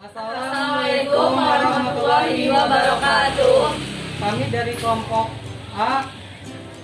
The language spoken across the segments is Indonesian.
Assalamualaikum warahmatullahi wabarakatuh. Kami dari kelompok A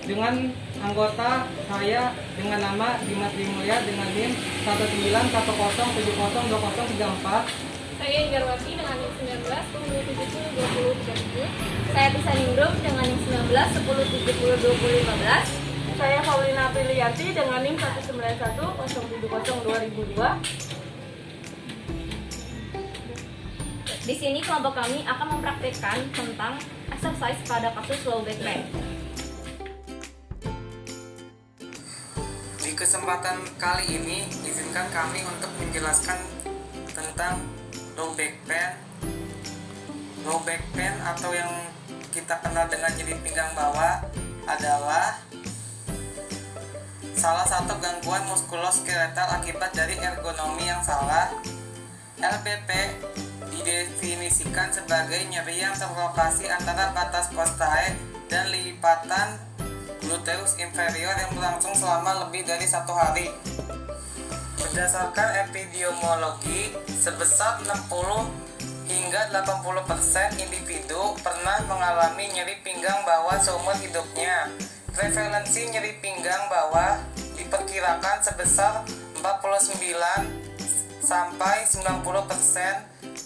dengan anggota saya dengan nama Dimas Dimulya dengan NIM 19107020034. Saya Inggarwati dengan NIM 19 1070 2037. Saya Tisa Ningrum dengan NIM 19 1070 2015. Saya Paulina Aprilianti dengan NIM 19107002002. Di sini kelompok kami akan mempraktikkan tentang exercise pada kasus low back pain. Di kesempatan kali ini izinkan kami untuk menjelaskan tentang low back pain. Low back pain atau yang kita kenal dengan nyeri pinggang bawah adalah salah satu gangguan muskuloskeletal akibat dari ergonomi yang salah. LBP didefinisikan sebagai nyeri yang terlokasi antara batas costae dan lipatan gluteus inferior yang berlangsung selama lebih dari 1 hari. Berdasarkan epidemiologi, sebesar 60 hingga 80% individu pernah mengalami nyeri pinggang bawah seumur hidupnya. Prevalensi nyeri pinggang bawah diperkirakan sebesar 49 sampai 90%,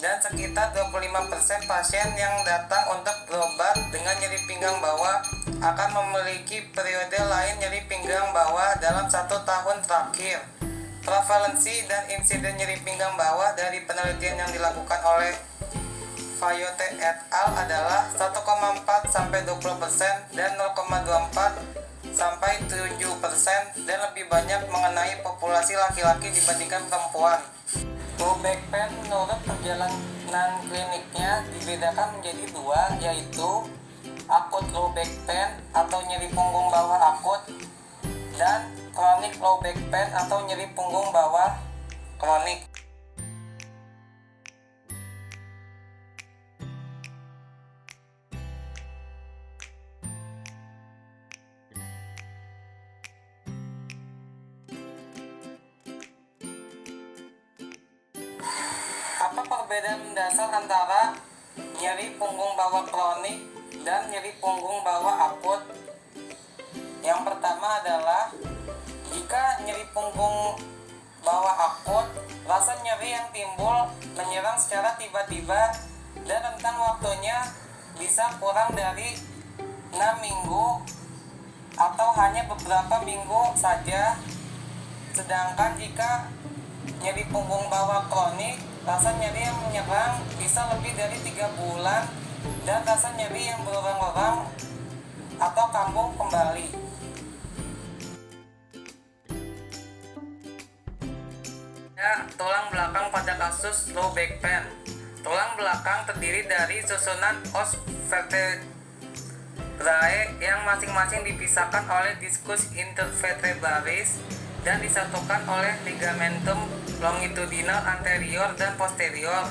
dan sekitar 25% pasien yang datang untuk berobat dengan nyeri pinggang bawah akan memiliki periode lain nyeri pinggang bawah dalam 1 tahun terakhir. Prevalensi dan insiden nyeri pinggang bawah dari penelitian yang dilakukan oleh Fayote et al. Adalah 1,4 sampai 20% dan 0,24 sampai 7% dan lebih banyak mengenai populasi laki-laki dibandingkan perempuan. Low back pain menurut perjalanan kliniknya dibedakan menjadi 2, yaitu akut low back pain atau nyeri punggung bawah akut dan chronic low back pain atau nyeri punggung bawah kronik. Apa perbedaan mendasar antara nyeri punggung bawah kronik dan nyeri punggung bawah akut? Yang pertama adalah jika nyeri punggung bawah akut, rasa nyeri yang timbul menyerang secara tiba-tiba dan rentang waktunya bisa kurang dari 6 minggu atau hanya beberapa minggu saja. Sedangkan jika nyeri punggung bawah kronik, rasa nyeri yang menyerang bisa lebih dari 3 bulan dan rasa nyeri yang berulang-ulang atau kambuh kembali. Tulang belakang pada kasus low back pain. Tulang belakang terdiri dari susunan os vertebrae yang masing-masing dipisahkan oleh diskus intervertebralis dan disatukan oleh ligamentum longitudinal anterior dan posterior.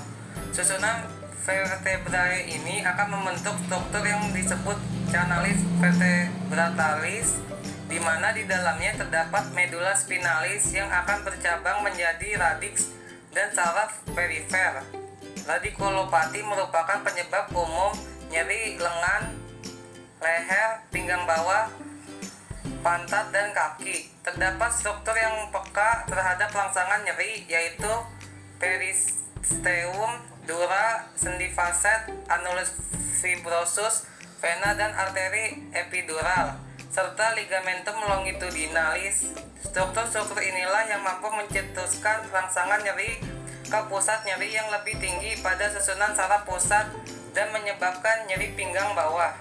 Susunan vertebrae ini akan membentuk struktur yang disebut canalis vertebratalis, di mana di dalamnya terdapat medula spinalis yang akan bercabang menjadi radix dan saraf perifer. Radikulopati merupakan penyebab umum nyeri lengan, leher, pinggang bawah, pantat, dan kaki. Terdapat struktur yang peka terhadap rangsangan nyeri, yaitu peristeum, dura, sendi facet, annulus fibrosus, vena dan arteri epidural, serta ligamentum longitudinalis. Struktur-struktur inilah yang mampu mencetuskan rangsangan nyeri ke pusat nyeri yang lebih tinggi pada susunan saraf pusat dan menyebabkan nyeri pinggang bawah.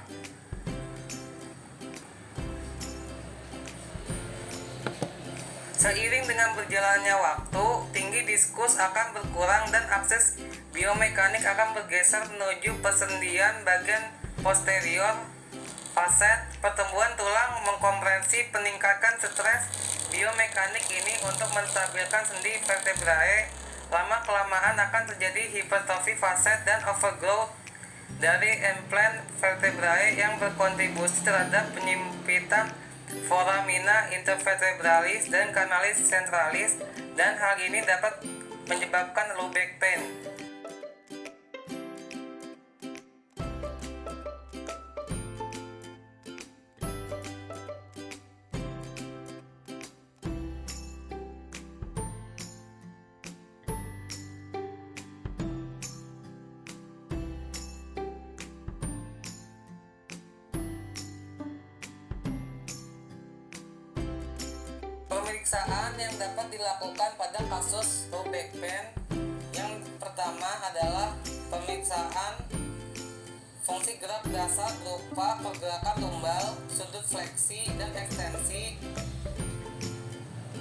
Seiring dengan berjalannya waktu, tinggi diskus akan berkurang dan akses biomekanik akan bergeser menuju persendian bagian posterior facet. Pertumbuhan tulang mengkompresi peningkatan stres biomekanik ini untuk menstabilkan sendi vertebrae. Lama-kelamaan akan terjadi hipertrofi facet dan overgrowth dari implant vertebrae yang berkontribusi terhadap penyempitan foramina intervertebralis dan canalis centralis, dan hal ini dapat menyebabkan low back pain. Pemeriksaan yang dapat dilakukan pada kasus low back pain yang pertama adalah pemeriksaan fungsi gerak dasar berupa pergerakan tumbal, sudut fleksi, dan ekstensi.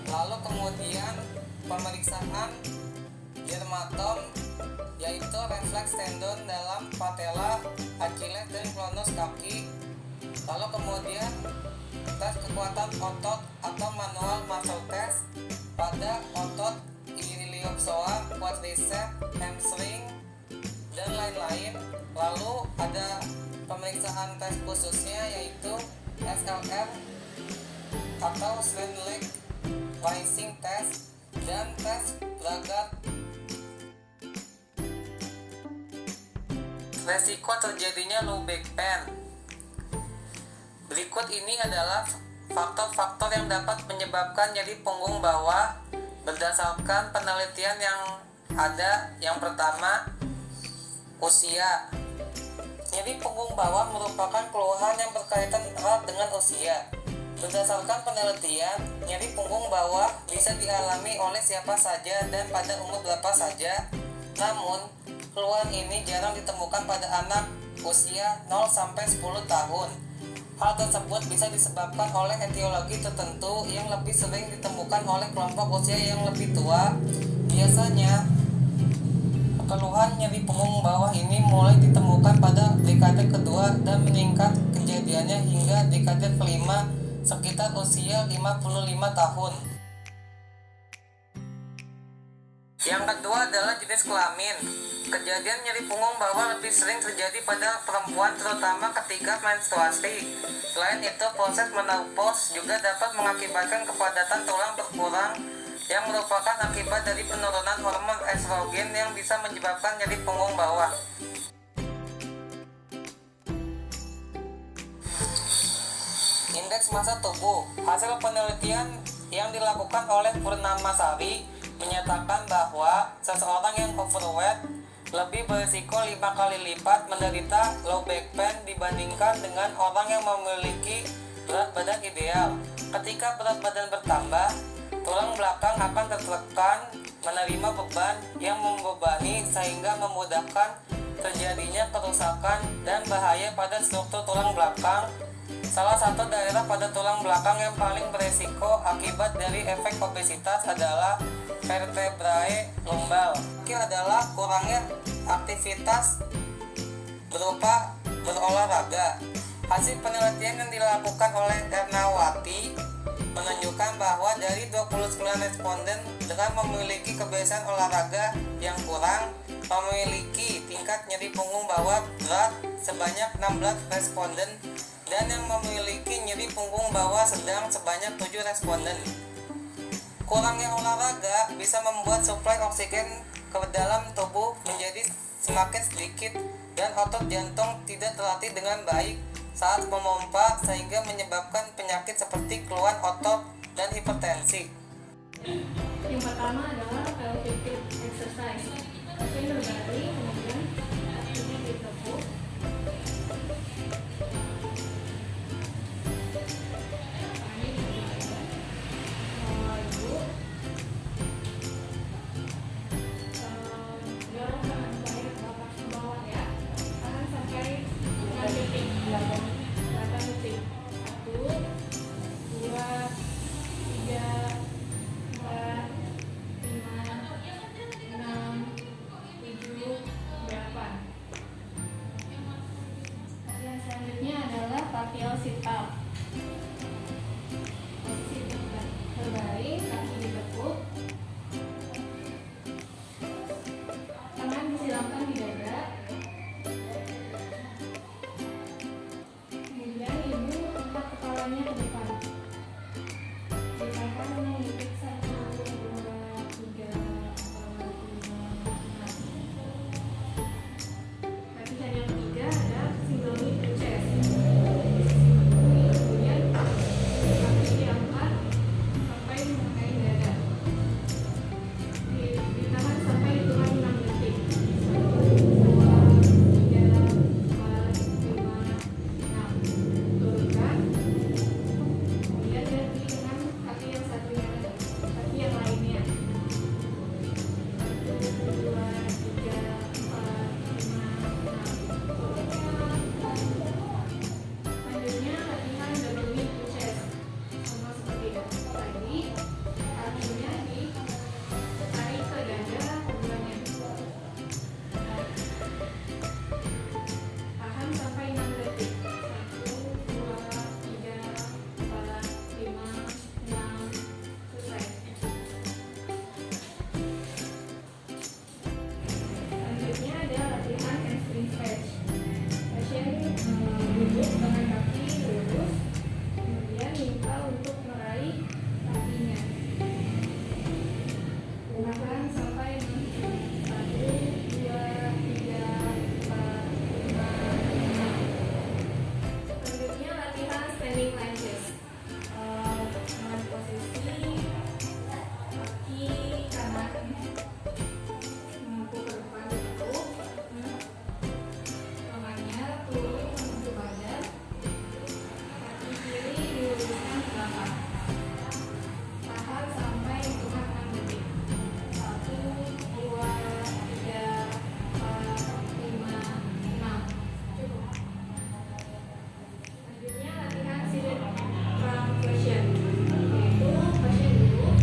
Lalu kemudian pemeriksaan dermatom, yaitu refleks tendon dalam patella, Achilles, dan klonus kaki. Lalu kemudian tes kekuatan otot atau manual muscle test pada otot iliopsoas, quadriceps, hamstring, dan lain-lain. Lalu ada pemeriksaan tes khususnya yaitu SLR atau straight leg rising test dan tes gelagat. Resiko terjadinya low back pain. Berikut ini adalah faktor-faktor yang dapat menyebabkan nyeri punggung bawah berdasarkan penelitian yang ada. Yang pertama, usia. Nyeri punggung bawah merupakan keluhan yang berkaitan erat dengan usia. Berdasarkan penelitian, nyeri punggung bawah bisa dialami oleh siapa saja dan pada umur berapa saja. Namun, keluhan ini jarang ditemukan pada anak usia 0-10 tahun. Hal tersebut bisa disebabkan oleh etiologi tertentu yang lebih sering ditemukan oleh kelompok usia yang lebih tua. Biasanya, keluhan nyeri punggung bawah ini mulai ditemukan pada dekade kedua dan meningkat kejadiannya hingga dekade kelima sekitar usia 55 tahun. Yang kedua adalah jenis kelamin. Kejadian nyeri punggung bawah lebih sering terjadi pada perempuan terutama ketika menstruasi. Selain itu, proses menopause juga dapat mengakibatkan kepadatan tulang berkurang yang merupakan akibat dari penurunan hormon estrogen yang bisa menyebabkan nyeri punggung bawah. Indeks massa tubuh. Hasil penelitian yang dilakukan oleh Purnamasari menyatakan bahwa seseorang yang overweight lebih berisiko 5 kali lipat menderita low back pain dibandingkan dengan orang yang memiliki berat badan ideal. Ketika berat badan bertambah, tulang belakang akan tertekan menerima beban yang membebani sehingga memudahkan terjadinya kerusakan dan bahaya pada struktur tulang belakang. Salah satu daerah pada tulang belakang yang paling beresiko akibat dari efek obesitas adalah vertebrae lumbal. Ini adalah kurangnya aktivitas berupa berolahraga. Hasil penelitian yang dilakukan oleh Ernawati menunjukkan bahwa dari 29 responden dengan memiliki kebiasaan olahraga yang kurang memiliki tingkat nyeri punggung bawah berat sebanyak 16 responden dan yang memiliki nyeri punggung bawah sedang sebanyak 7 responden. Kurangnya olahraga bisa membuat suplai oksigen ke dalam tubuh menjadi semakin sedikit dan otot jantung tidak terlatih dengan baik saat memompa sehingga menyebabkan penyakit seperti keluhan otot dan hipertensi. Yang pertama adalah elevated exercise. Ini berbaring, kemudian kakinya ditekuk. latihan hamstring stretch. Pasien duduk dengan kaki lurus, kemudian minta untuk meraih kakinya. Gunakan sampai 1, 2, 3, 4, 5, 6. Selanjutnya latihan standing lunges. Dengan posisi kaki kanan mengaku ke depan dulu, tangannya turun menuju badan, kaki kiri diluruskan ke belakang. Tahan sampai hitungan 6 detik. 1, 2, 3, 4, 5, 6. Cukup. Selanjutnya latihan seated trunk flexion, yaitu pasien duduk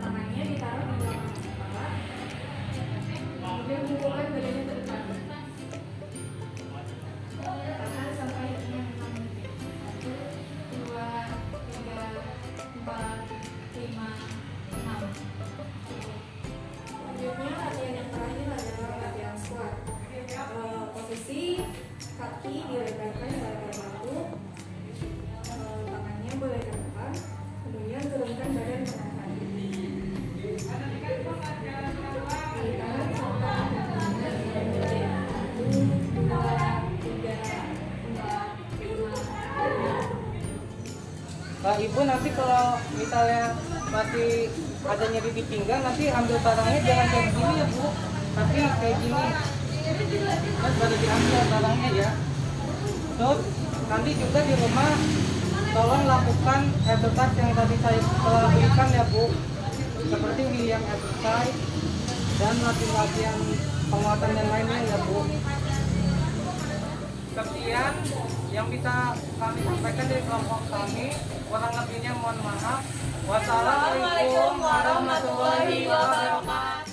tangannya ditaruh di belakang kepala, kemudian hubungan badannya ke depan. Tahan sampai hitungan 6 detik. 1, 2, 3, 4, 5, 6. Selanjutnya latihan yang terakhir adalah latihan squat. Posisi kaki dilebarkan pada bahu, tangannya boleh ke depan, kemudian turunkan badan perlahan. Ditahan sampai hitungan 6 detik. 1, 2, 3, 4, 5, 6. Ibu nanti kalau misalnya masih ada nyeri di pinggang, nanti ambil barangnya jangan kayak gini ya Bu, tapi kayak gini kan baru diambil barangnya ya. Terus nanti juga di rumah tolong lakukan exercise yang tadi saya telah berikan ya Bu, seperti William exercise dan latihan-latihan penguatan yang lainnya ya Bu. Sekian yang bisa kami sampaikan dari kelompok kami, kurang lebihnya mohon maaf. Wassalamualaikum warahmatullahi wabarakatuh.